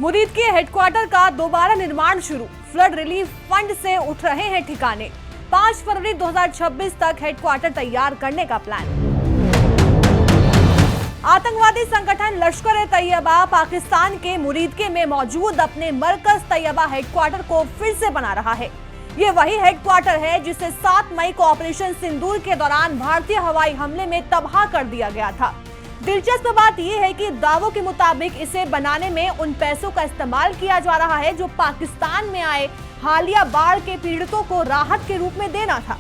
मुरीद के हेडक्वार्टर का दोबारा निर्माण शुरू, फ्लड रिलीफ फंड से उठ रहे हैं ठिकाने। 5 फरवरी 2026 तक हेडक्वार्टर तैयार करने का प्लान। आतंकवादी संगठन लश्कर-ए-तैयबा पाकिस्तान के मुरीदके में मौजूद अपने मरकज तैयबा हेडक्वार्टर को फिर से बना रहा है। ये वही हेडक्वार्टर है जिसे 7 मई को ऑपरेशन सिंदूर के दौरान भारतीय हवाई हमले में तबाह कर दिया गया था। दिलचस्प बात यह है कि दावों के मुताबिक इसे बनाने में उन पैसों का इस्तेमाल किया जा रहा है जो पाकिस्तान में आए हालिया बाढ़ के पीड़ितों को राहत के रूप में देना था।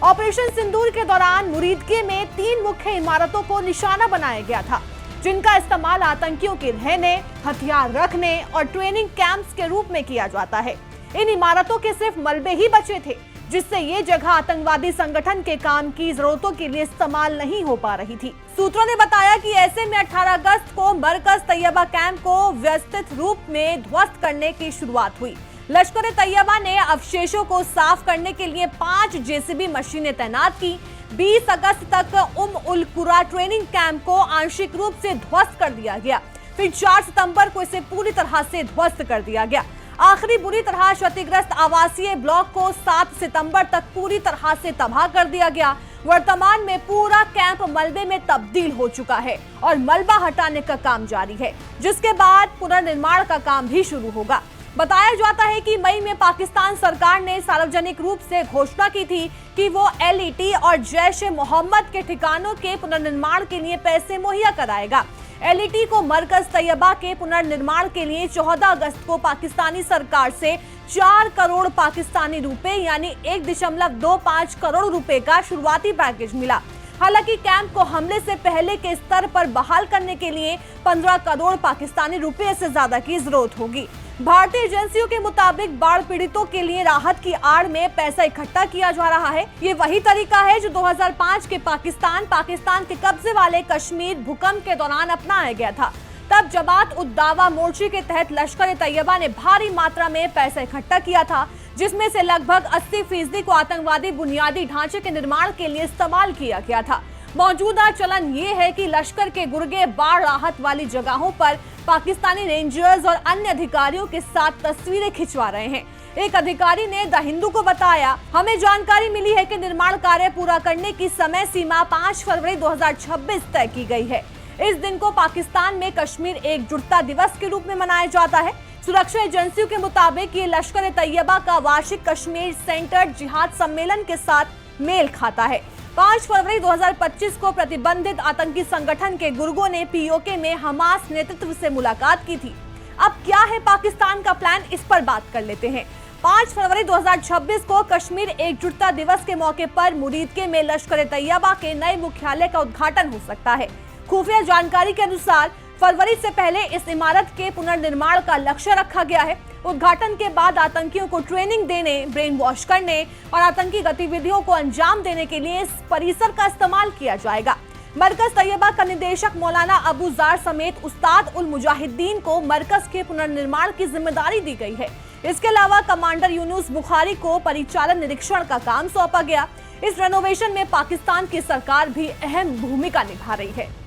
ऑपरेशन सिंदूर के दौरान मुरीदके में 3 मुख्य इमारतों को निशाना बनाया गया था, जिनका इस्तेमाल आतंकियों के रहने, हथियार रखने और ट्रेनिंग कैंप्स के रूप में किया जाता है। इन इमारतों के सिर्फ मलबे ही बचे थे, जिससे ये जगह आतंकवादी संगठन के काम की जरूरतों के लिए इस्तेमाल नहीं हो पा रही थी। सूत्रों ने बताया कि ऐसे में 18 अगस्त को मरकज तैयबा कैंप को व्यवस्थित रूप में ध्वस्त करने की शुरुआत हुई। लश्कर-ए-तैयबा ने अवशेषों को साफ करने के लिए 5 जेसीबी मशीनें तैनात की। 20 अगस्त तक उल कुरा ट्रेनिंग कैंप को आंशिक रूप से ध्वस्त कर दिया गया। फिर 4 सितंबर को इसे पूरी तरह से ध्वस्त कर दिया गया। आखिरी बुरी तरह क्षतिग्रस्त आवासीय ब्लॉक को 7 सितंबर तक पूरी तरह से तबाह कर दिया गया। वर्तमान में पूरा कैंप मलबे में तब्दील हो चुका है और मलबा हटाने का काम जारी है, जिसके बाद पुनर्निर्माण का काम भी शुरू होगा। बताया जाता है कि मई में पाकिस्तान सरकार ने सार्वजनिक रूप से घोषणा की थी कि वो LET और जैश-ए-मोहम्मद के ठिकानों के पुनर्निर्माण के लिए पैसे मुहैया कराएगा। LET को मरकज तैयबा के पुनर्निर्माण के लिए 14 अगस्त को पाकिस्तानी सरकार से 4 करोड़ पाकिस्तानी रुपए यानी 1.25 करोड़ रुपए का शुरुआती पैकेज मिला। हालांकि कैंप को हमले से पहले के स्तर पर बहाल करने के लिए 15 करोड़ पाकिस्तानी रुपए से ज्यादा की जरूरत होगी। भारतीय एजेंसियों के मुताबिक बाढ़ पीड़ितों के लिए राहत की आड़ में पैसा इकट्ठा किया जा रहा है। ये वही तरीका है जो 2005 के पाकिस्तान के कब्जे वाले कश्मीर भूकंप के दौरान अपनाया गया था। तब जमात-उद-दावा मोर्चे के तहत लश्कर-ए-तैयबा ने भारी मात्रा में पैसा इकट्ठा किया था, जिसमें से लगभग 80% को आतंकवादी बुनियादी ढांचे के निर्माण के लिए इस्तेमाल किया गया था। मौजूदा चलन ये है कि लश्कर के गुर्गे बाढ़ राहत वाली जगहों पर पाकिस्तानी रेंजर्स और अन्य अधिकारियों के साथ तस्वीरें खिंचवा रहे हैं। एक अधिकारी ने द हिंदू को बताया, हमें जानकारी मिली है कि निर्माण कार्य पूरा करने की समय सीमा 5 फरवरी 2026 तय की गई है। इस दिन को पाकिस्तान में कश्मीर एकजुटता दिवस के रूप में मनाया जाता है। सुरक्षा एजेंसियों के मुताबिक ये लश्कर-ए-तैयबा का वार्षिक कश्मीर सेंटर जिहाद सम्मेलन के साथ मेल खाता है। 5 फरवरी 2025 को प्रतिबंधित आतंकी संगठन के गुर्गों ने POK में हमास नेतृत्व से मुलाकात की थी। अब क्या है पाकिस्तान का प्लान, इस पर बात कर लेते हैं। 5 फरवरी 2026 को कश्मीर एकजुटता दिवस के मौके पर मुरीदके में लश्कर-ए-तैयबा के नए मुख्यालय का उद्घाटन हो सकता है। खुफिया जानकारी के अनुसार फरवरी से पहले इस इमारत के पुनर्निर्माण का लक्ष्य रखा गया है। उद्घाटन के बाद आतंकियों को ट्रेनिंग देने, ब्रेन वॉश करने और आतंकी गतिविधियों को अंजाम देने के लिए इस परिसर का इस्तेमाल किया जाएगा। मरकज तैयबा का निदेशक मौलाना अबू जार समेत उस्ताद उल मुजाहिदीन को मरकज के पुनर्निर्माण की जिम्मेदारी दी गई है। इसके अलावा कमांडर यूनुस बुखारी को परिचालन निरीक्षण का काम सौंपा गया। इस रेनोवेशन में पाकिस्तान की सरकार भी अहम भूमिका निभा रही है।